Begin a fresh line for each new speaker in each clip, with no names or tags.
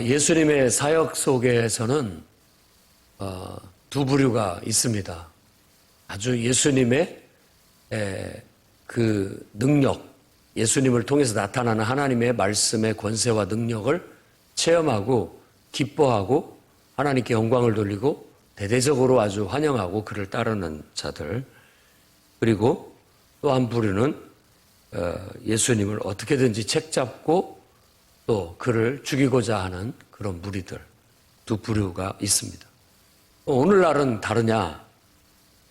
예수님의 사역 속에서는 두 부류가 있습니다. 아주 예수님의 그 능력, 예수님을 통해서 나타나는 하나님의 말씀의 권세와 능력을 체험하고 기뻐하고 하나님께 영광을 돌리고 대대적으로 아주 환영하고 그를 따르는 자들, 그리고 또 한 부류는 예수님을 어떻게든지 책잡고 또 그를 죽이고자 하는 그런 무리들, 두 부류가 있습니다. 오늘날은 다르냐?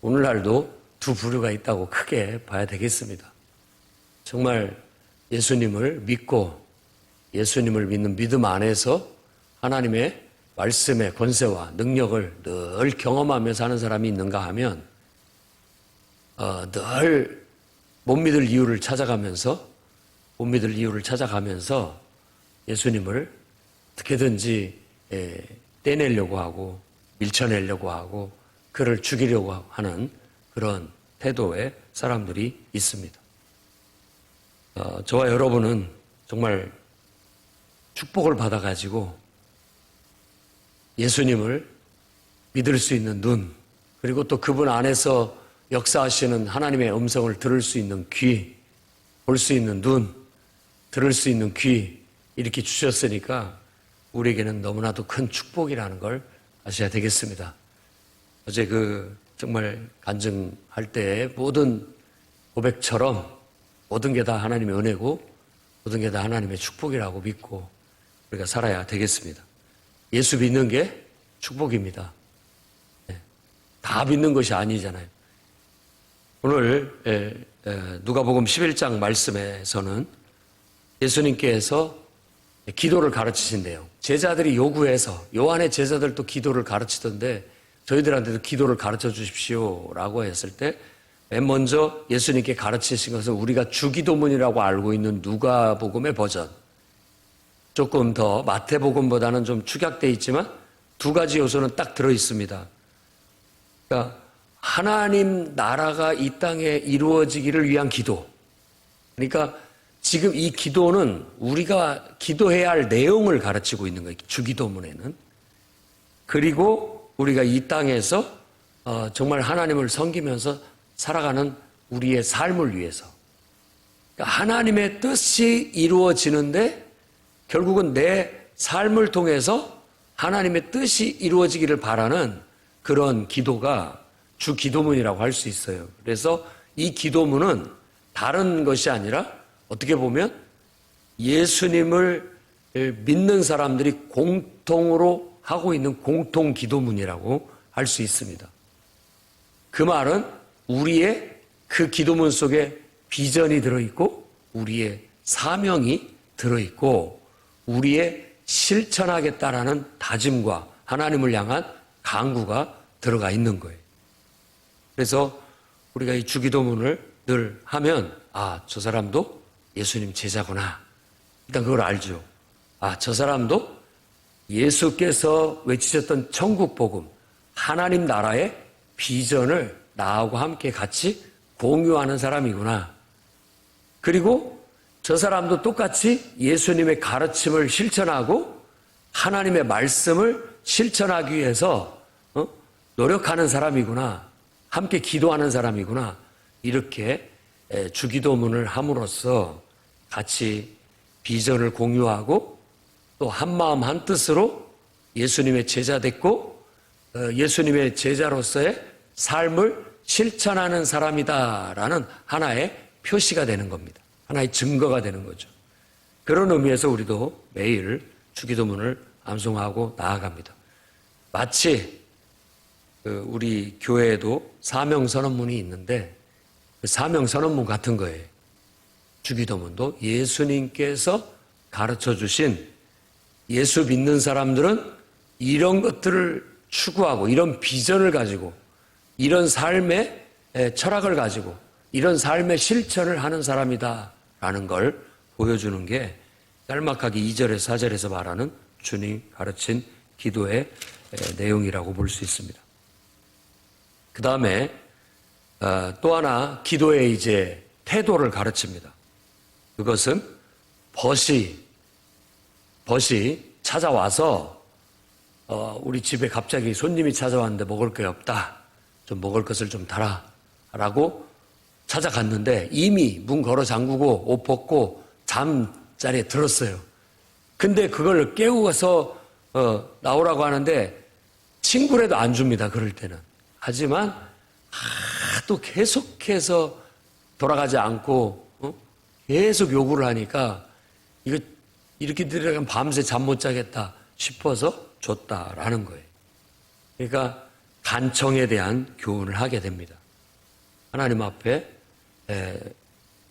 오늘날도 두 부류가 있다고 크게 봐야 되겠습니다. 정말 예수님을 믿고 예수님을 믿는 믿음 안에서 하나님의 말씀의 권세와 능력을 늘 경험하며 사는 사람이 있는가 하면 늘 못 믿을 이유를 찾아가면서 예수님을 어떻게든지 떼내려고 하고 밀쳐내려고 하고 그를 죽이려고 하는 그런 태도의 사람들이 있습니다. 저와 여러분은 정말 축복을 받아가지고 예수님을 믿을 수 있는 눈, 그리고 또 그분 안에서 역사하시는 하나님의 음성을 들을 수 있는 귀, 볼 수 있는 눈, 들을 수 있는 귀, 이렇게 주셨으니까 우리에게는 너무나도 큰 축복이라는 걸 아셔야 되겠습니다. 어제 정말 간증할 때의 모든 고백처럼 모든 게 다 하나님의 은혜고 모든 게 다 하나님의 축복이라고 믿고 우리가 살아야 되겠습니다. 예수 믿는 게 축복입니다. 다 믿는 것이 아니잖아요. 오늘 누가복음 11장 말씀에서는 예수님께서 기도를 가르치신대요. 제자들이 요구해서, 요한의 제자들도 기도를 가르치던데 저희들한테도 기도를 가르쳐 주십시오 라고 했을 때 맨 먼저 예수님께 가르치신 것은 우리가 주기도문이라고 알고 있는 누가복음의 버전, 조금 더 마태복음보다는 좀 축약되어 있지만 두 가지 요소는 딱 들어있습니다. 그러니까 하나님 나라가 이 땅에 이루어지기를 위한 기도. 그러니까 지금 이 기도는 우리가 기도해야 할 내용을 가르치고 있는 거예요. 주기도문에는. 그리고 우리가 이 땅에서 정말 하나님을 섬기면서 살아가는 우리의 삶을 위해서. 그러니까 하나님의 뜻이 이루어지는데 결국은 내 삶을 통해서 하나님의 뜻이 이루어지기를 바라는 그런 기도가 주기도문이라고 할 수 있어요. 그래서 이 기도문은 다른 것이 아니라 어떻게 보면 예수님을 믿는 사람들이 공통으로 하고 있는 공통 기도문이라고 할 수 있습니다. 그 말은 우리의 그 기도문 속에 비전이 들어있고 우리의 사명이 들어있고 우리의 실천하겠다라는 다짐과 하나님을 향한 강구가 들어가 있는 거예요. 그래서 우리가 이 주기도문을 늘 하면 저 사람도 예수님 제자구나. 일단 그걸 알죠. 저 사람도 예수께서 외치셨던 천국 복음, 하나님 나라의 비전을 나하고 함께 같이 공유하는 사람이구나. 그리고 저 사람도 똑같이 예수님의 가르침을 실천하고 하나님의 말씀을 실천하기 위해서 노력하는 사람이구나. 함께 기도하는 사람이구나. 이렇게 주기도문을 함으로써 같이 비전을 공유하고 또 한마음 한뜻으로 예수님의 제자 됐고 예수님의 제자로서의 삶을 실천하는 사람이다라는 하나의 표시가 되는 겁니다. 하나의 증거가 되는 거죠. 그런 의미에서 우리도 매일 주기도문을 암송하고 나아갑니다. 마치 우리 교회에도 사명선언문이 있는데 그 사명선언문 같은 거예요. 주기도문도 예수님께서 가르쳐 주신 예수 믿는 사람들은 이런 것들을 추구하고 이런 비전을 가지고 이런 삶의 철학을 가지고 이런 삶의 실천을 하는 사람이다라는 걸 보여주는 게 짤막하게 2절에서 4절에서 말하는 주님 가르친 기도의 내용이라고 볼 수 있습니다. 그 다음에 또 하나 기도의 이제 태도를 가르칩니다. 그것은 벗이 찾아와서 우리 집에 갑자기 손님이 찾아왔는데 먹을 게 없다. 좀 먹을 것을 좀 달아. 라고 찾아갔는데 이미 문 걸어 잠그고 옷 벗고 잠자리에 들었어요. 근데 그걸 깨우고서 나오라고 하는데 친구라도 안 줍니다. 그럴 때는. 하지만 또 계속해서 돌아가지 않고 계속 요구를 하니까 이거 이렇게 들어가면 밤새 잠 못 자겠다 싶어서 줬다라는 거예요. 그러니까 간청에 대한 교훈을 하게 됩니다. 하나님 앞에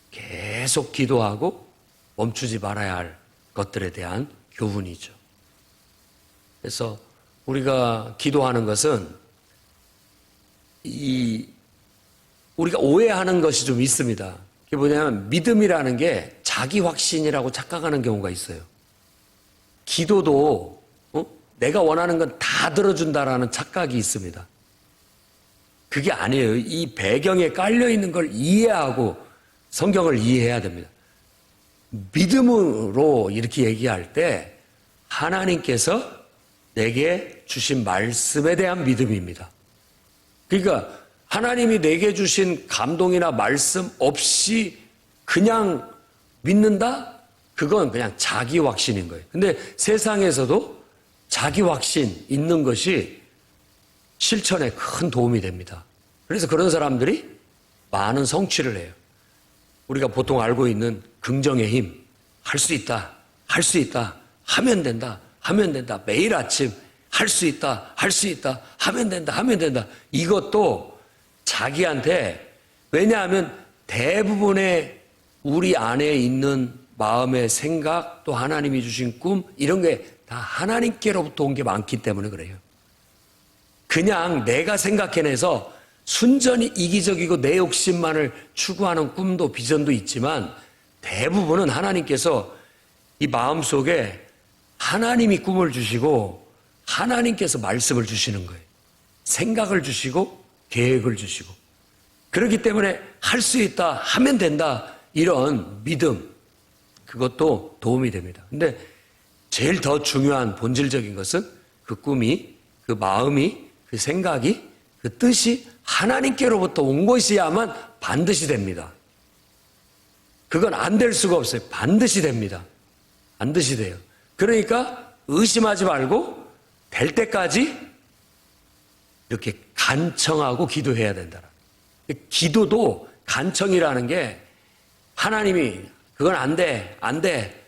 계속 기도하고 멈추지 말아야 할 것들에 대한 교훈이죠. 그래서 우리가 기도하는 것은 우리가 오해하는 것이 좀 있습니다. 그게 뭐냐면 믿음이라는 게 자기 확신이라고 착각하는 경우가 있어요. 기도도 내가 원하는 건 다 들어준다라는 착각이 있습니다. 그게 아니에요. 이 배경에 깔려 있는 걸 이해하고 성경을 이해해야 됩니다. 믿음으로 이렇게 얘기할 때 하나님께서 내게 주신 말씀에 대한 믿음입니다. 그러니까 하나님이 내게 주신 감동이나 말씀 없이 그냥 믿는다? 그건 그냥 자기 확신인 거예요. 근데 세상에서도 자기 확신 있는 것이 실천에 큰 도움이 됩니다. 그래서 그런 사람들이 많은 성취를 해요. 우리가 보통 알고 있는 긍정의 힘, 할 수 있다, 할 수 있다, 하면 된다, 하면 된다. 매일 아침 할 수 있다, 할 수 있다, 하면 된다, 하면 된다. 이것도 자기한테, 왜냐하면 대부분의 우리 안에 있는 마음의 생각, 또 하나님이 주신 꿈, 이런 게 다 하나님께로부터 온 게 많기 때문에 그래요. 그냥 내가 생각해내서 순전히 이기적이고 내 욕심만을 추구하는 꿈도 비전도 있지만 대부분은 하나님께서 이 마음속에 하나님이 꿈을 주시고 하나님께서 말씀을 주시는 거예요. 생각을 주시고 계획을 주시고. 그렇기 때문에 할 수 있다, 하면 된다, 이런 믿음, 그것도 도움이 됩니다. 근데 제일 더 중요한 본질적인 것은 그 꿈이, 그 마음이, 그 생각이, 그 뜻이 하나님께로부터 온 것이야만 반드시 됩니다. 그건 안 될 수가 없어요. 반드시 됩니다. 반드시 돼요. 그러니까 의심하지 말고 될 때까지 이렇게 간청하고 기도해야 된다. 기도도 간청이라는 게 하나님이 그건 안 돼, 안 돼,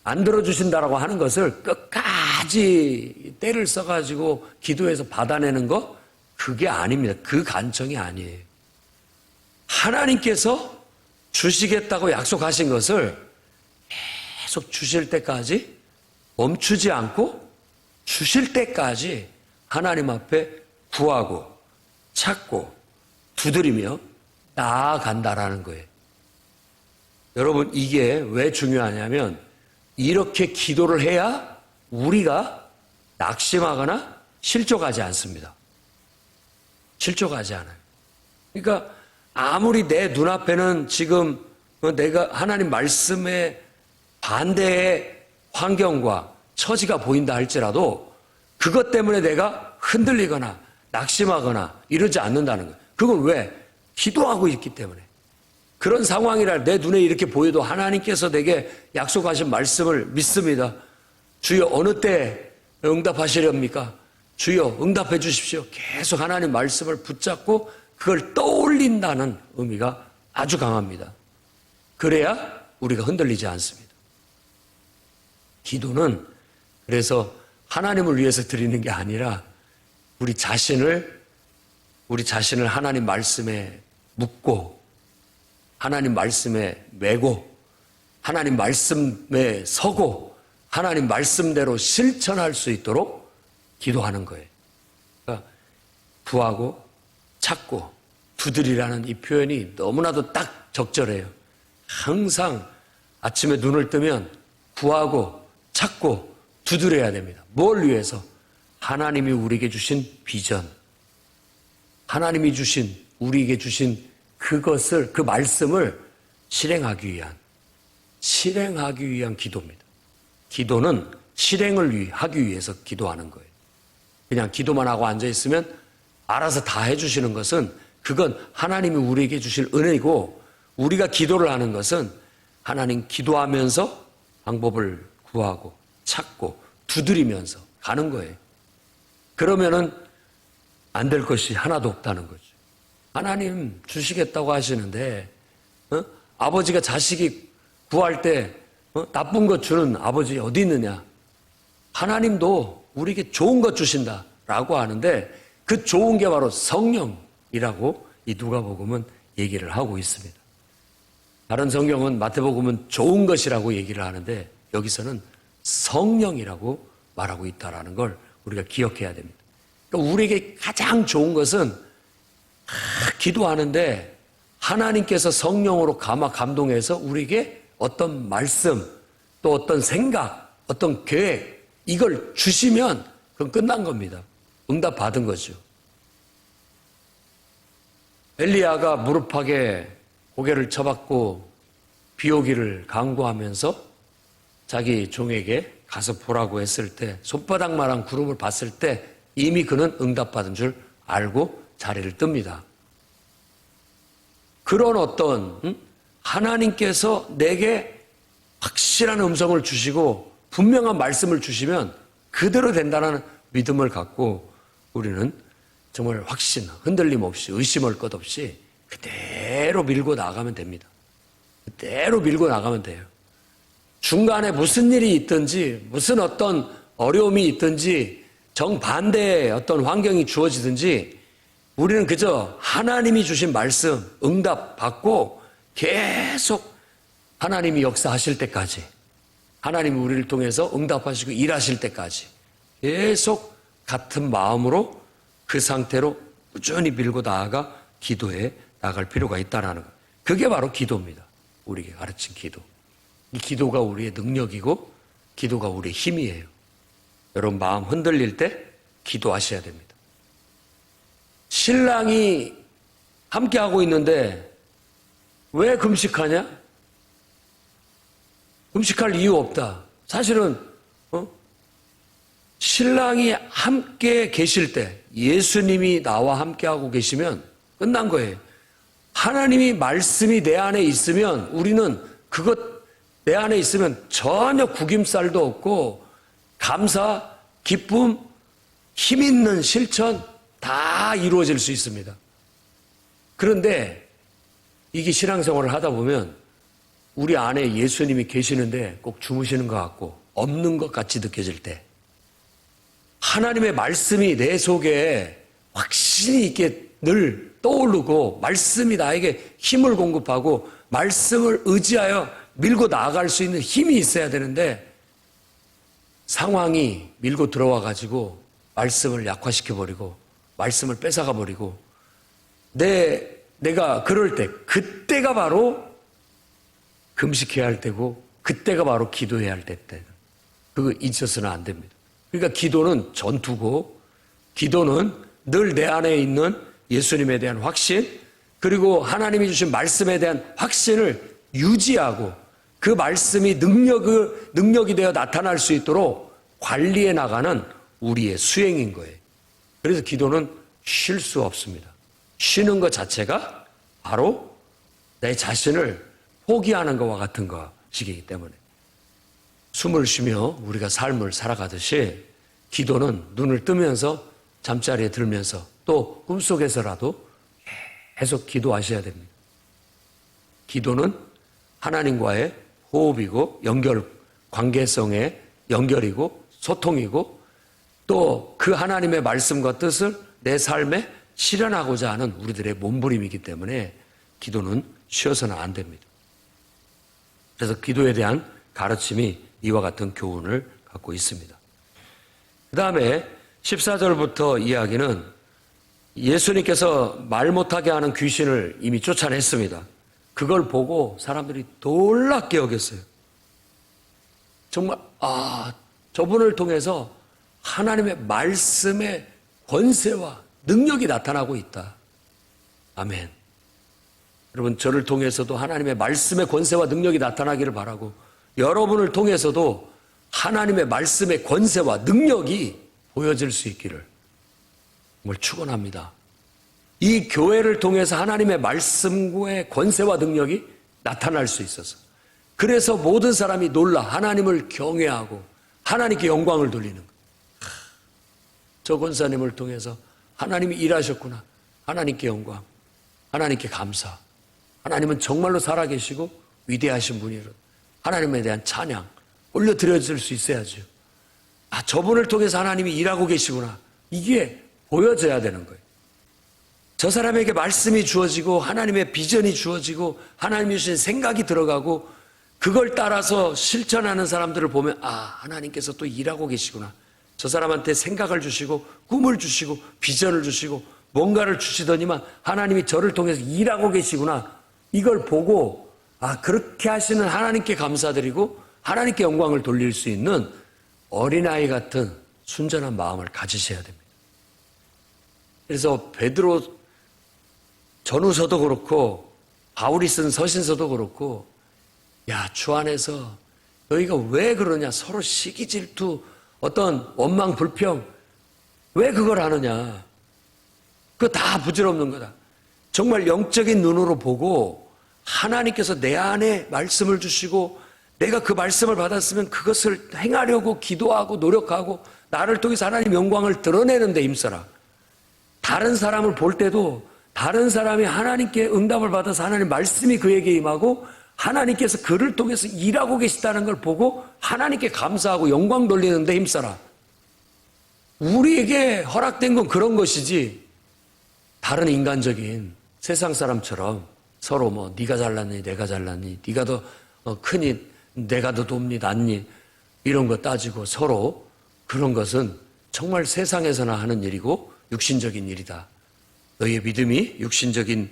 안 들어주신다라고 하는 것을 끝까지 때를 써가지고 기도해서 받아내는 거, 그게 아닙니다. 그 간청이 아니에요. 하나님께서 주시겠다고 약속하신 것을 계속 주실 때까지 멈추지 않고 주실 때까지 하나님 앞에 구하고 찾고 두드리며 나아간다라는 거예요. 여러분, 이게 왜 중요하냐면 이렇게 기도를 해야 우리가 낙심하거나 실족하지 않습니다. 실족하지 않아요. 그러니까 아무리 내 눈앞에는 지금 내가 하나님 말씀에 반대의 환경과 처지가 보인다 할지라도 그것 때문에 내가 흔들리거나 낙심하거나 이러지 않는다는 거예요. 그건 왜? 기도하고 있기 때문에. 그런 상황이라 내 눈에 이렇게 보여도 하나님께서 내게 약속하신 말씀을 믿습니다. 주여 어느 때 응답하시렵니까? 주여 응답해 주십시오. 계속 하나님 말씀을 붙잡고 그걸 떠올린다는 의미가 아주 강합니다. 그래야 우리가 흔들리지 않습니다. 기도는 그래서 하나님을 위해서 드리는 게 아니라 우리 자신을 하나님 말씀에 묻고 하나님 말씀에 매고 하나님 말씀에 서고 하나님 말씀대로 실천할 수 있도록 기도하는 거예요. 그러니까 구하고 찾고 두드리라는 이 표현이 너무나도 딱 적절해요. 항상 아침에 눈을 뜨면 구하고 찾고 두드려야 됩니다. 뭘 위해서? 하나님이 우리에게 주신 비전, 하나님이 주신 우리에게 주신 그것을, 그 말씀을 실행하기 위한 기도입니다. 기도는 실행을 하기 위해서 기도하는 거예요. 그냥 기도만 하고 앉아있으면 알아서 다 해주시는 것은 그건 하나님이 우리에게 주실 은혜이고, 우리가 기도를 하는 것은 하나님 기도하면서 방법을 구하고 찾고 두드리면서 가는 거예요. 그러면은 안 될 것이 하나도 없다는 거죠. 하나님 주시겠다고 하시는데 아버지가 자식이 구할 때 나쁜 것 주는 아버지 어디 있느냐? 하나님도 우리에게 좋은 것 주신다라고 하는데 그 좋은 게 바로 성령이라고 이 누가복음은 얘기를 하고 있습니다. 다른 성경은 마태복음은 좋은 것이라고 얘기를 하는데 여기서는 성령이라고 말하고 있다는 걸 우리가 기억해야 됩니다. 그러니까 우리에게 가장 좋은 것은 기도하는데 하나님께서 성령으로 감동해서 우리에게 어떤 말씀, 또 어떤 생각, 어떤 계획, 이걸 주시면 그건 끝난 겁니다. 응답 받은 거죠. 엘리야가 무릎팍에 고개를 쳐박고 비 오기를 강구하면서 자기 종에게 가서 보라고 했을 때 손바닥만한 구름을 봤을 때 이미 그는 응답받은 줄 알고 자리를 뜹니다. 그런 어떤 하나님께서 내게 확실한 음성을 주시고 분명한 말씀을 주시면 그대로 된다는 믿음을 갖고 우리는 정말 확신, 흔들림 없이 의심할 것 없이 그대로 밀고 나가면 됩니다. 그대로 밀고 나가면 돼요. 중간에 무슨 일이 있든지 무슨 어떤 어려움이 있든지 정반대의 어떤 환경이 주어지든지 우리는 그저 하나님이 주신 말씀 응답 받고 계속 하나님이 역사하실 때까지, 하나님이 우리를 통해서 응답하시고 일하실 때까지 계속 같은 마음으로 그 상태로 꾸준히 밀고 나아가 기도해 나갈 필요가 있다는 것. 그게 바로 기도입니다. 우리에게 가르친 기도. 이 기도가 우리의 능력이고 기도가 우리의 힘이에요. 여러분 마음 흔들릴 때 기도하셔야 됩니다. 신랑이 함께하고 있는데 왜 금식하냐? 금식할 이유 없다. 사실은 신랑이 함께 계실 때 예수님이 나와 함께하고 계시면 끝난 거예요. 하나님이 말씀이 내 안에 있으면 우리는 그것 내 안에 있으면 전혀 구김살도 없고 감사, 기쁨, 힘 있는 실천 다 이루어질 수 있습니다. 그런데 이게 신앙생활을 하다 보면 우리 안에 예수님이 계시는데 꼭 주무시는 것 같고 없는 것 같이 느껴질 때 하나님의 말씀이 내 속에 확신이 있게 늘 떠오르고 말씀이 나에게 힘을 공급하고 말씀을 의지하여 밀고 나아갈 수 있는 힘이 있어야 되는데 상황이 밀고 들어와 가지고 말씀을 약화시켜버리고 말씀을 뺏어가버리고 내가 그럴 때 그때가 바로 금식해야 할 때고 그때가 바로 기도해야 할 때. 그거 잊어서는 안 됩니다. 그러니까 기도는 전투고 기도는 늘 내 안에 있는 예수님에 대한 확신 그리고 하나님이 주신 말씀에 대한 확신을 유지하고 그 말씀이 능력이 되어 나타날 수 있도록 관리해 나가는 우리의 수행인 거예요. 그래서 기도는 쉴 수 없습니다. 쉬는 것 자체가 바로 내 자신을 포기하는 것과 같은 것이기 때문에 숨을 쉬며 우리가 삶을 살아가듯이 기도는 눈을 뜨면서 잠자리에 들면서 또 꿈속에서라도 계속 기도하셔야 됩니다. 기도는 하나님과의 호흡이고 관계성의 연결이고 소통이고 또 그 하나님의 말씀과 뜻을 내 삶에 실현하고자 하는 우리들의 몸부림이기 때문에 기도는 쉬어서는 안 됩니다. 그래서 기도에 대한 가르침이 이와 같은 교훈을 갖고 있습니다. 그 다음에 14절부터 이야기는 예수님께서 말 못하게 하는 귀신을 이미 쫓아냈습니다. 그걸 보고 사람들이 놀랍게 여겼어요. 정말 저분을 통해서 하나님의 말씀의 권세와 능력이 나타나고 있다. 아멘. 여러분 저를 통해서도 하나님의 말씀의 권세와 능력이 나타나기를 바라고 여러분을 통해서도 하나님의 말씀의 권세와 능력이 보여질 수 있기를 정말 축원합니다. 이 교회를 통해서 하나님의 말씀의 권세와 능력이 나타날 수 있어서, 그래서 모든 사람이 놀라 하나님을 경외하고 하나님께 영광을 돌리는 거예요. 저 권사님을 통해서 하나님이 일하셨구나. 하나님께 영광, 하나님께 감사. 하나님은 정말로 살아계시고 위대하신 분이라 하나님에 대한 찬양 올려드려질 수 있어야죠. 아, 저분을 통해서 하나님이 일하고 계시구나. 이게 보여져야 되는 거예요. 저 사람에게 말씀이 주어지고 하나님의 비전이 주어지고 하나님이 주신 생각이 들어가고 그걸 따라서 실천하는 사람들을 보면, 아, 하나님께서 또 일하고 계시구나. 저 사람한테 생각을 주시고 꿈을 주시고 비전을 주시고 뭔가를 주시더니만 하나님이 저를 통해서 일하고 계시구나. 이걸 보고, 아, 그렇게 하시는 하나님께 감사드리고 하나님께 영광을 돌릴 수 있는 어린아이 같은 순전한 마음을 가지셔야 됩니다. 그래서 베드로 전후서도 그렇고 바울이 쓴 서신서도 그렇고, 야, 주 안에서 너희가 왜 그러냐, 서로 시기 질투, 어떤 원망 불평, 왜 그걸 하느냐, 그거 다 부질없는 거다. 정말 영적인 눈으로 보고 하나님께서 내 안에 말씀을 주시고 내가 그 말씀을 받았으면 그것을 행하려고 기도하고 노력하고 나를 통해서 하나님 영광을 드러내는 데 힘써라. 다른 사람을 볼 때도 다른 사람이 하나님께 응답을 받아서 하나님 말씀이 그에게 임하고 하나님께서 그를 통해서 일하고 계시다는 걸 보고 하나님께 감사하고 영광 돌리는 데 힘써라. 우리에게 허락된 건 그런 것이지, 다른 인간적인 세상 사람처럼 서로 뭐 네가 잘났니 내가 잘났니, 네가 더 크니 내가 더 돕니 낫니 이런 거 따지고 서로 그런 것은 정말 세상에서나 하는 일이고 육신적인 일이다. 너희의 믿음이 육신적인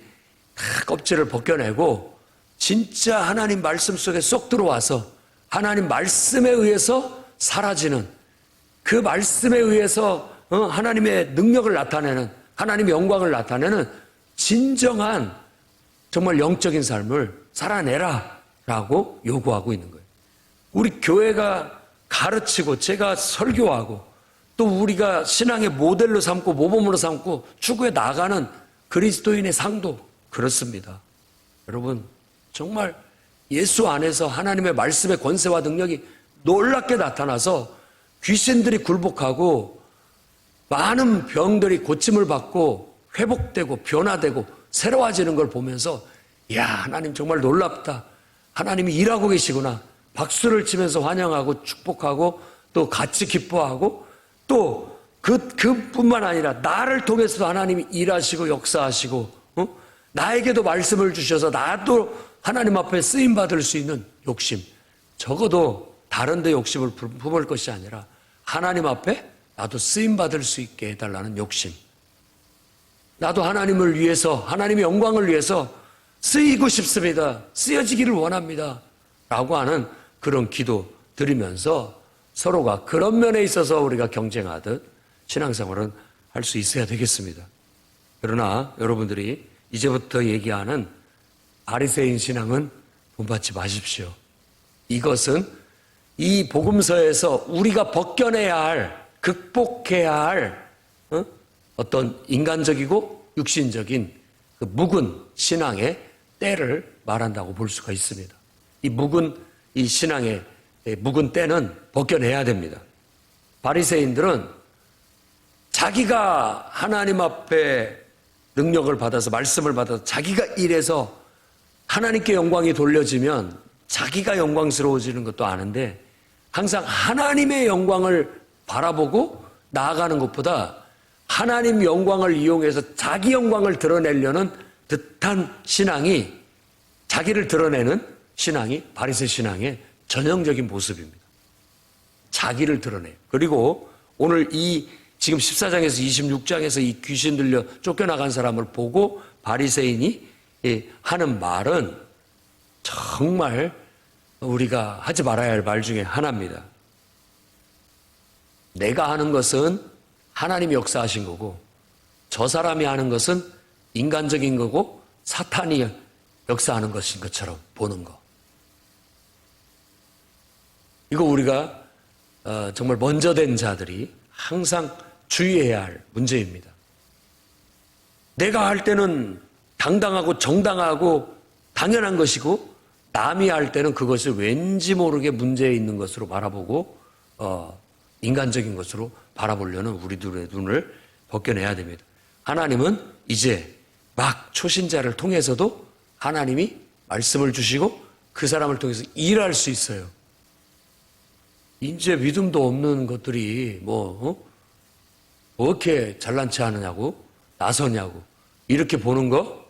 껍질을 벗겨내고 진짜 하나님 말씀 속에 쏙 들어와서 하나님 말씀에 의해서 사라지는, 그 말씀에 의해서 하나님의 능력을 나타내는, 하나님의 영광을 나타내는 진정한 정말 영적인 삶을 살아내라 라고 요구하고 있는 거예요. 우리 교회가 가르치고 제가 설교하고 또 우리가 신앙의 모델로 삼고 모범으로 삼고 추구해 나가는 그리스도인의 상도 그렇습니다. 여러분, 정말 예수 안에서 하나님의 말씀의 권세와 능력이 놀랍게 나타나서 귀신들이 굴복하고 많은 병들이 고침을 받고 회복되고 변화되고 새로워지는 걸 보면서, 야, 하나님 정말 놀랍다. 하나님이 일하고 계시구나. 박수를 치면서 환영하고 축복하고 또 같이 기뻐하고 또 그뿐만 아니라 나를 통해서도 하나님이 일하시고 역사하시고 나에게도 말씀을 주셔서 나도 하나님 앞에 쓰임받을 수 있는 욕심, 적어도 다른 데 욕심을 품을 것이 아니라 하나님 앞에 나도 쓰임받을 수 있게 해달라는 욕심, 나도 하나님을 위해서 하나님의 영광을 위해서 쓰이고 싶습니다, 쓰여지기를 원합니다 라고 하는 그런 기도 드리면서 서로가 그런 면에 있어서 우리가 경쟁하듯 신앙생활은 할 수 있어야 되겠습니다. 그러나 여러분들이 이제부터 얘기하는 바리새인 신앙은 본받지 마십시오. 이것은 이 복음서에서 우리가 벗겨내야 할, 극복해야 할 어떤 인간적이고 육신적인 그 묵은 신앙의 때를 말한다고 볼 수가 있습니다. 이 신앙의 묵은 때는 벗겨내야 됩니다. 바리새인들은 자기가 하나님 앞에 능력을 받아서 말씀을 받아서 자기가 일해서 하나님께 영광이 돌려지면 자기가 영광스러워지는 것도 아는데 항상 하나님의 영광을 바라보고 나아가는 것보다 하나님 영광을 이용해서 자기 영광을 드러내려는 듯한 신앙이, 자기를 드러내는 신앙이 바리새 신앙의 전형적인 모습입니다. 자기를 드러내요. 그리고 오늘 지금 14장에서 26장에서 이 귀신 들려 쫓겨나간 사람을 보고 바리새인이 하는 말은 정말 우리가 하지 말아야 할 말 중에 하나입니다. 내가 하는 것은 하나님이 역사하신 거고 저 사람이 하는 것은 인간적인 거고 사탄이 역사하는 것인 것처럼 보는 거. 이거 우리가 정말 먼저 된 자들이 항상 주의해야 할 문제입니다. 내가 할 때는 당당하고 정당하고 당연한 것이고 남이 할 때는 그것을 왠지 모르게 문제 있는 것으로 바라보고 인간적인 것으로 바라보려는 우리들의 눈을 벗겨내야 됩니다. 하나님은 이제 막 초신자를 통해서도 하나님이 말씀을 주시고 그 사람을 통해서 일할 수 있어요. 이제 믿음도 없는 것들이 뭐 이렇게 잘난 체 하느냐고 나서냐고 이렇게 보는 거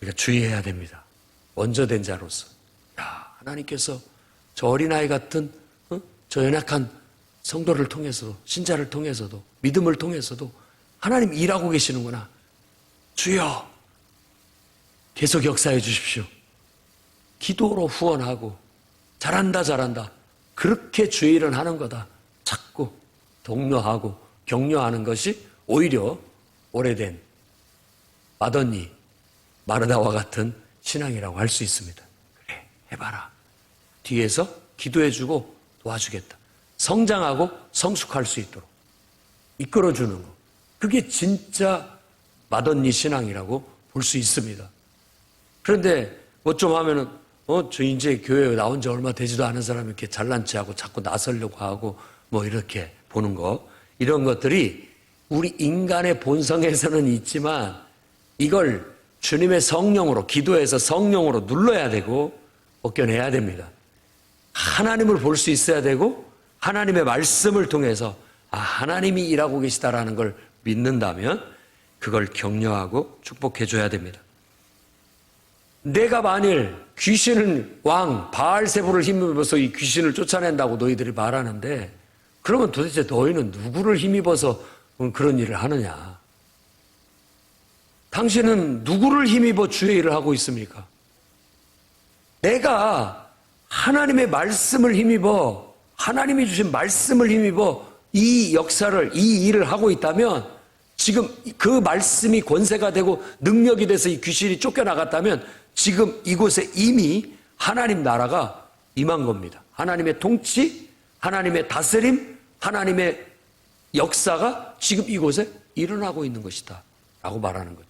우리가 주의해야 됩니다. 먼저 된 자로서 하나님께서 저 어린아이 같은 저 연약한 성도를 통해서도 신자를 통해서도 믿음을 통해서도 하나님 일하고 계시는구나. 주여 계속 역사해 주십시오. 기도로 후원하고 잘한다 그렇게 주의 일을 하는 거다 자꾸 독려하고 격려하는 것이 오히려 오래된 마더니 마르다와 같은 신앙이라고 할 수 있습니다. 그래 해봐라. 뒤에서 기도해주고 도와주겠다. 성장하고 성숙할 수 있도록 이끌어주는 거. 그게 진짜 마더니 신앙이라고 볼 수 있습니다. 그런데 뭐 좀 하면은 저 이제 교회에 나온 지 얼마 되지도 않은 사람이 이렇게 잘난 체하고 자꾸 나서려고 하고 뭐 이렇게 보는 거 이런 것들이 우리 인간의 본성에서는 있지만 이걸 주님의 성령으로 기도해서 성령으로 눌러야 되고 벗겨내야 됩니다. 하나님을 볼 수 있어야 되고 하나님의 말씀을 통해서 하나님이 일하고 계시다라는 걸 믿는다면 그걸 격려하고 축복해 줘야 됩니다. 내가 만일 귀신을 왕 바알세불을 힘입어서 이 귀신을 쫓아낸다고 너희들이 말하는데 그러면 도대체 너희는 누구를 힘입어서 그런 일을 하느냐? 당신은 누구를 힘입어 주의 일을 하고 있습니까? 내가 하나님의 말씀을 힘입어 하나님이 주신 말씀을 힘입어 이 역사를 이 일을 하고 있다면 지금 그 말씀이 권세가 되고 능력이 돼서 이 귀신이 쫓겨나갔다면 지금 이곳에 이미 하나님 나라가 임한 겁니다. 하나님의 통치, 하나님의 다스림, 하나님의 역사가 지금 이곳에 일어나고 있는 것이다 라고 말하는 거죠.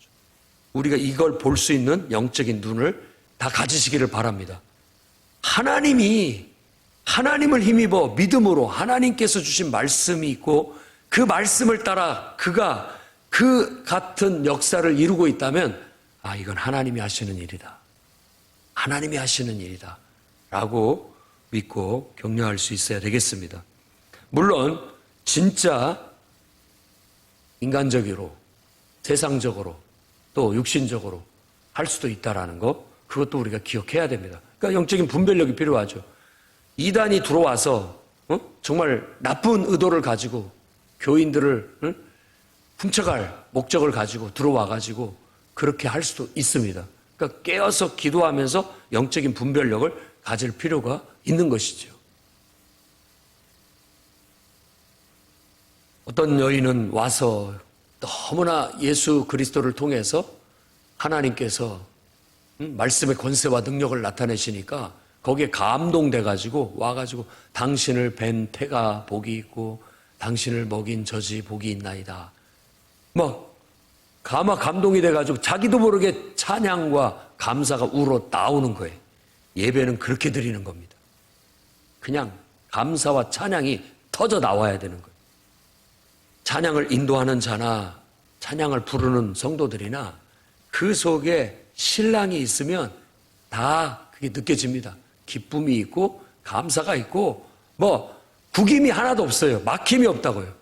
우리가 이걸 볼 수 있는 영적인 눈을 다 가지시기를 바랍니다. 하나님을 힘입어 믿음으로 하나님께서 주신 말씀이 있고 그 말씀을 따라 그가 그 같은 역사를 이루고 있다면 이건 하나님이 하시는 일이다. 하나님이 하시는 일이다. 라고 믿고 격려할 수 있어야 되겠습니다. 물론 진짜 인간적으로 세상적으로 또 육신적으로 할 수도 있다라는 거 그것도 우리가 기억해야 됩니다. 그러니까 영적인 분별력이 필요하죠. 이단이 들어와서 정말 나쁜 의도를 가지고 교인들을 훔쳐갈 목적을 가지고 들어와가지고 그렇게 할 수도 있습니다. 그러니까 깨어서 기도하면서 영적인 분별력을 가질 필요가 있는 것이죠. 어떤 여인은 와서 너무나 예수 그리스도를 통해서 하나님께서 말씀의 권세와 능력을 나타내시니까 거기에 감동돼가지고 와가지고 당신을 뵌 태가 복이 있고 당신을 먹인 젖이 복이 있나이다. 감동이 돼가지고 자기도 모르게 찬양과 감사가 우러 나오는 거예요. 예배는 그렇게 드리는 겁니다. 그냥 감사와 찬양이 터져 나와야 되는 거예요. 찬양을 인도하는 자나 찬양을 부르는 성도들이나 그 속에 신랑이 있으면 다 그게 느껴집니다. 기쁨이 있고 감사가 있고 구김이 하나도 없어요. 막힘이 없다고요.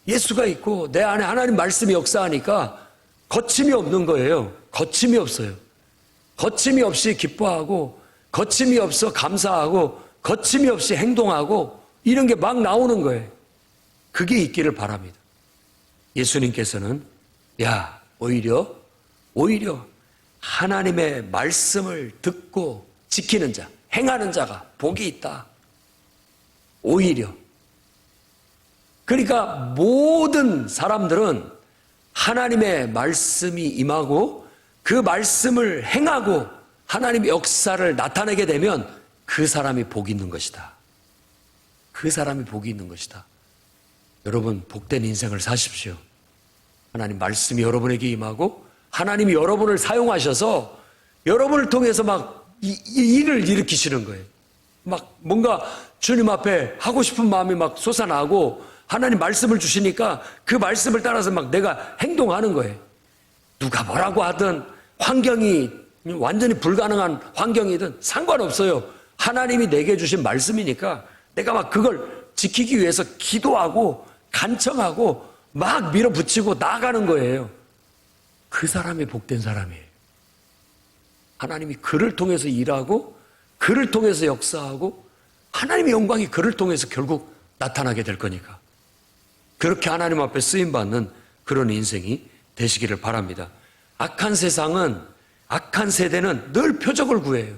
예수가 있고 내 안에 하나님 말씀이 역사하니까 거침이 없는 거예요. 거침이 없어요. 거침이 없이 기뻐하고 거침이 없어 감사하고 거침이 없이 행동하고 이런 게 막 나오는 거예요. 그게 있기를 바랍니다. 예수님께서는 오히려 하나님의 말씀을 듣고 지키는 자, 행하는 자가 복이 있다. 오히려. 그러니까 모든 사람들은 하나님의 말씀이 임하고 그 말씀을 행하고 하나님의 역사를 나타내게 되면 그 사람이 복이 있는 것이다. 그 사람이 복이 있는 것이다. 여러분, 복된 인생을 사십시오. 하나님 말씀이 여러분에게 임하고 하나님이 여러분을 사용하셔서 여러분을 통해서 막 일을 일으키시는 거예요. 막 뭔가 주님 앞에 하고 싶은 마음이 막 솟아나고 하나님 말씀을 주시니까 그 말씀을 따라서 막 내가 행동하는 거예요. 누가 뭐라고 하든 환경이 완전히 불가능한 환경이든 상관없어요. 하나님이 내게 주신 말씀이니까 내가 막 그걸 지키기 위해서 기도하고 간청하고 막 밀어붙이고 나아가는 거예요. 그 사람이 복된 사람이에요. 하나님이 그를 통해서 일하고 그를 통해서 역사하고 하나님의 영광이 그를 통해서 결국 나타나게 될 거니까. 그렇게 하나님 앞에 쓰임받는 그런 인생이 되시기를 바랍니다. 악한 세상은, 악한 세대는 늘 표적을 구해요.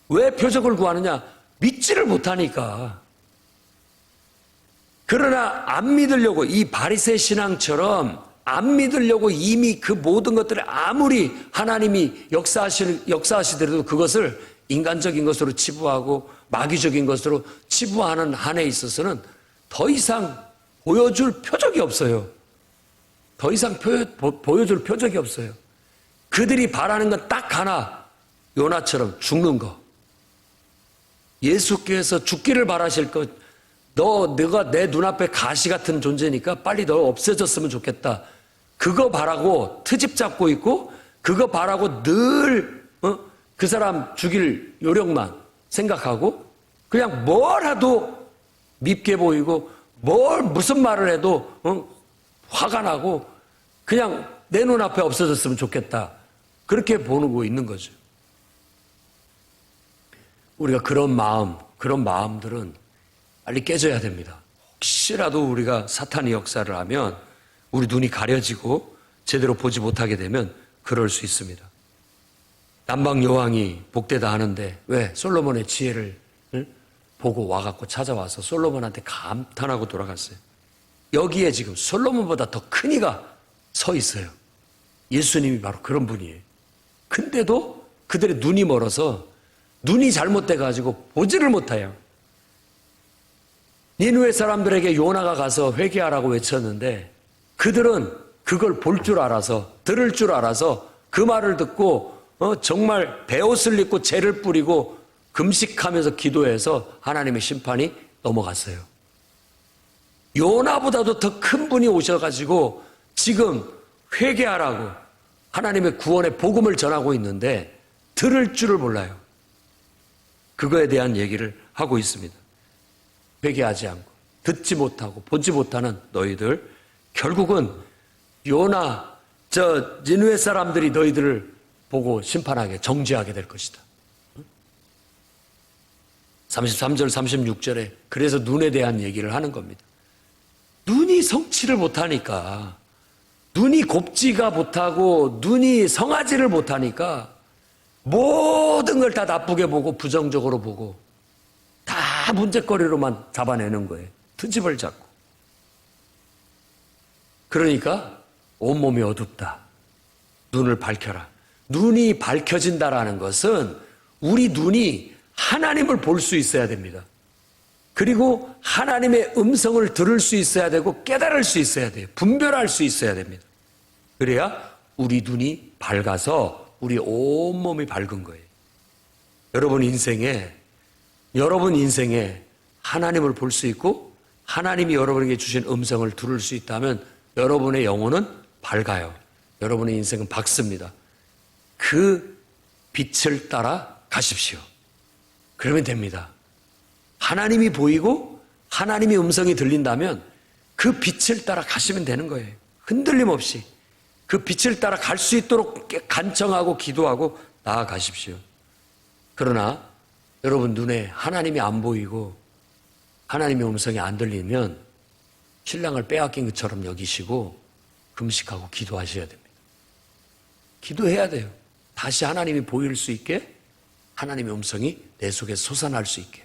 왜 표적을 구하느냐? 믿지를 못하니까. 그러나 안 믿으려고, 이 바리새 신앙처럼 안 믿으려고 이미 그 모든 것들을 아무리 하나님이 역사하시더라도 그것을 인간적인 것으로 치부하고 마귀적인 것으로 치부하는 한에 있어서는 더 이상 보여줄 표적이 없어요. 더 이상 보여줄 표적이 없어요. 그들이 바라는 건 딱 하나, 요나처럼 죽는 거. 예수께서 죽기를 바라실 것, 너가 내 눈앞에 가시 같은 존재니까 빨리 너 없애졌으면 좋겠다. 그거 바라고 트집 잡고 있고, 그거 바라고 늘 그 사람 죽일 요령만 생각하고 그냥 뭘 하도 밉게 보이고 무슨 말을 해도 화가 나고 그냥 내 눈앞에 없어졌으면 좋겠다. 그렇게 보고 있는 거죠. 우리가 그런 마음들은 빨리 깨져야 됩니다. 혹시라도 우리가 사탄의 역사를 하면 우리 눈이 가려지고 제대로 보지 못하게 되면 그럴 수 있습니다. 남방 여왕이 복되다 하는데 왜? 솔로몬의 지혜를 보고 와갖고 찾아와서 솔로몬한테 감탄하고 돌아갔어요. 여기에 지금 솔로몬보다 더 큰 이가 서 있어요. 예수님이 바로 그런 분이에요. 근데도 그들의 눈이 멀어서 눈이 잘못돼가지고 보지를 못해요. 니느웨 사람들에게 요나가 가서 회개하라고 외쳤는데 그들은 그걸 볼 줄 알아서, 들을 줄 알아서 그 말을 듣고 정말 베옷을 입고 재를 뿌리고 금식하면서 기도해서 하나님의 심판이 넘어갔어요. 요나보다도 더 큰 분이 오셔가지고 지금 회개하라고 하나님의 구원의 복음을 전하고 있는데 들을 줄을 몰라요. 그거에 대한 얘기를 하고 있습니다. 회개하지 않고 듣지 못하고 보지 못하는 너희들, 결국은 요나 니느웨 사람들이 너희들을 보고 심판하게, 정죄하게 될 것이다. 33절 36절에 그래서 눈에 대한 얘기를 하는 겁니다. 눈이 성취를 못하니까, 눈이 곱지가 못하고 눈이 성하지를 못하니까 모든 걸 다 나쁘게 보고 부정적으로 보고 다 문제거리로만 잡아내는 거예요. 트집을 잡고. 그러니까 온몸이 어둡다. 눈을 밝혀라. 눈이 밝혀진다라는 것은 우리 눈이 하나님을 볼 수 있어야 됩니다. 그리고 하나님의 음성을 들을 수 있어야 되고 깨달을 수 있어야 돼요. 분별할 수 있어야 됩니다. 그래야 우리 눈이 밝아서 우리 온몸이 밝은 거예요. 여러분 인생에 하나님을 볼 수 있고 하나님이 여러분에게 주신 음성을 들을 수 있다면 여러분의 영혼은 밝아요. 여러분의 인생은 밝습니다. 그 빛을 따라 가십시오. 그러면 됩니다. 하나님이 보이고 하나님의 음성이 들린다면 그 빛을 따라 가시면 되는 거예요. 흔들림 없이 그 빛을 따라 갈 수 있도록 간청하고 기도하고 나아가십시오. 그러나 여러분 눈에 하나님이 안 보이고 하나님의 음성이 안 들리면 신랑을 빼앗긴 것처럼 여기시고 금식하고 기도하셔야 됩니다. 기도해야 돼요. 다시 하나님이 보일 수 있게, 하나님의 음성이 내 속에 솟아날 수 있게.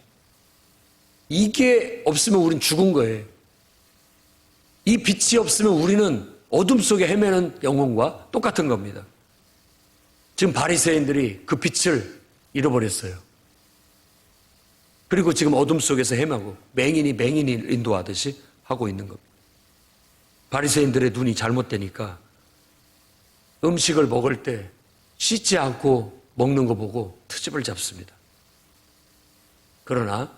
이게 없으면 우린 죽은 거예요. 이 빛이 없으면 우리는 어둠 속에 헤매는 영혼과 똑같은 겁니다. 지금 바리새인들이 그 빛을 잃어버렸어요. 그리고 지금 어둠 속에서 헤매고 맹인이 맹인을 인도하듯이 하고 있는 겁니다. 바리새인들의 눈이 잘못되니까 음식을 먹을 때 씻지 않고 먹는 거 보고 트집을 잡습니다. 그러나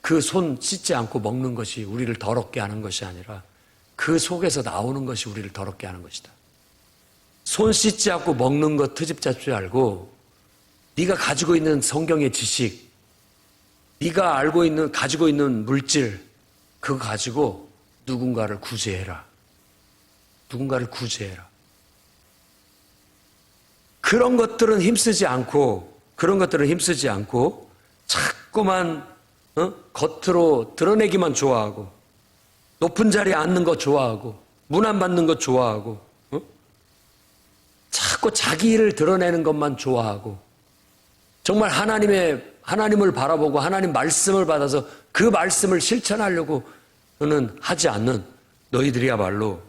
그 손 씻지 않고 먹는 것이 우리를 더럽게 하는 것이 아니라 그 속에서 나오는 것이 우리를 더럽게 하는 것이다. 손 씻지 않고 먹는 것 트집 잡지 말고 네가 가지고 있는 성경의 지식, 네가 가지고 있는 물질, 그거 가지고 누군가를 구제해라. 누군가를 구제해라. 그런 것들은 힘쓰지 않고 자꾸만 겉으로 드러내기만 좋아하고 높은 자리에 앉는 거 좋아하고 문안 받는 거 좋아하고 자꾸 자기 일을 드러내는 것만 좋아하고 정말 하나님을 바라보고 하나님 말씀을 받아서 그 말씀을 실천하려고는 하지 않는 너희들이야말로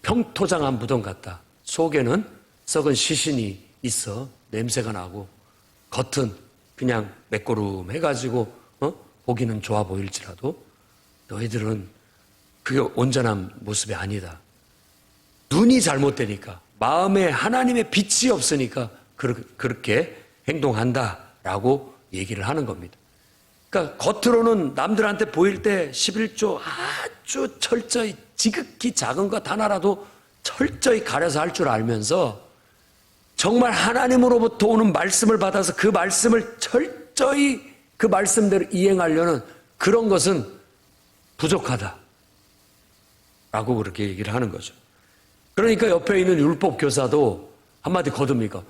평토장한 무덤 같다. 속에는 썩은 시신이 있어 냄새가 나고 겉은 그냥 매꼬름해가지고 보기는 좋아 보일지라도 너희들은 그게 온전한 모습이 아니다. 눈이 잘못되니까 마음에 하나님의 빛이 없으니까 그렇게 행동한다라고 얘기를 하는 겁니다. 그러니까 겉으로는 남들한테 보일 때 11조 아주 철저히 지극히 작은 것 하나라도 철저히 가려서 할 줄 알면서 정말 하나님으로부터 오는 말씀을 받아서 그 말씀을 철저히 그 말씀대로 이행하려는 그런 것은 부족하다 라고 그렇게 얘기를 하는 거죠. 그러니까 옆에 있는 율법 교사도 한마디 거둡니까?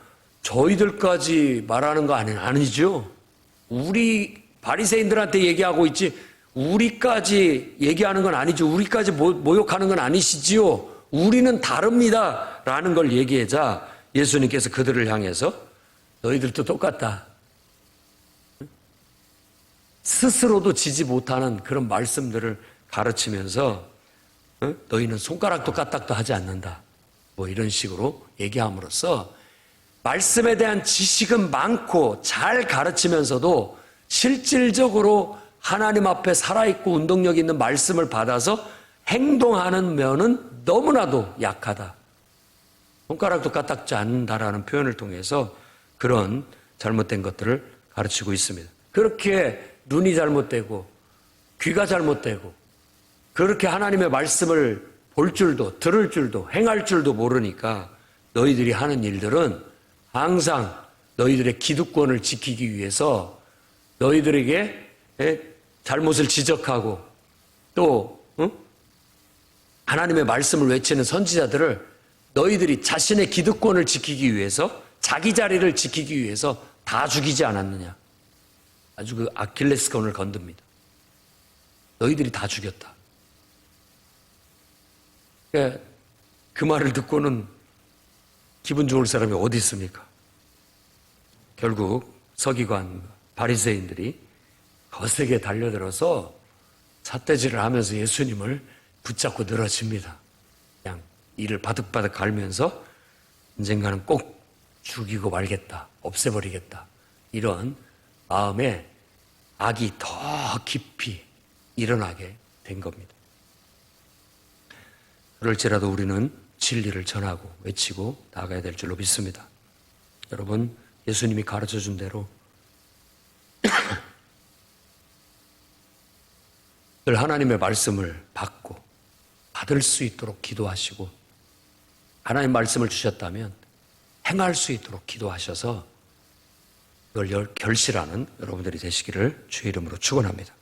저희들까지 말하는 거 아니죠? 우리 바리새인들한테 얘기하고 있지 우리까지 얘기하는 건 아니죠. 우리까지 모욕하는 건 아니시지요. 우리는 다릅니다 라는 걸 얘기하자 예수님께서 그들을 향해서 너희들도 똑같다. 스스로도 지지 못하는 그런 말씀들을 가르치면서 너희는 손가락도 까딱도 하지 않는다. 뭐 이런 식으로 얘기함으로써 말씀에 대한 지식은 많고 잘 가르치면서도 실질적으로 하나님 앞에 살아있고 운동력 있는 말씀을 받아서 행동하는 면은 너무나도 약하다. 손가락도 까딱지 않는다라는 표현을 통해서 그런 잘못된 것들을 가르치고 있습니다. 그렇게 눈이 잘못되고 귀가 잘못되고 그렇게 하나님의 말씀을 볼 줄도 들을 줄도 행할 줄도 모르니까 너희들이 하는 일들은 항상 너희들의 기득권을 지키기 위해서 너희들에게 잘못을 지적하고 또 하나님의 말씀을 외치는 선지자들을 너희들이 자신의 기득권을 지키기 위해서 자기 자리를 지키기 위해서 다 죽이지 않았느냐. 아주 그 아킬레스건을 건듭니다. 너희들이 다 죽였다. 그 말을 듣고는 기분 좋을 사람이 어디 있습니까? 결국 서기관 바리새인들이 거세게 달려들어서 삿대질을 하면서 예수님을 붙잡고 늘어집니다. 그냥 이를 바득바득 갈면서 언젠가는 꼭 죽이고 말겠다, 없애버리겠다, 이런 마음에 악이 더 깊이 일어나게 된 겁니다. 그럴지라도 우리는 진리를 전하고 외치고 나아가야 될 줄로 믿습니다. 여러분, 예수님이 가르쳐준 대로 늘 하나님의 말씀을 받고 받을 수 있도록 기도하시고 하나님 말씀을 주셨다면 행할 수 있도록 기도하셔서 그걸 결실하는 여러분들이 되시기를 주의 이름으로 축원합니다.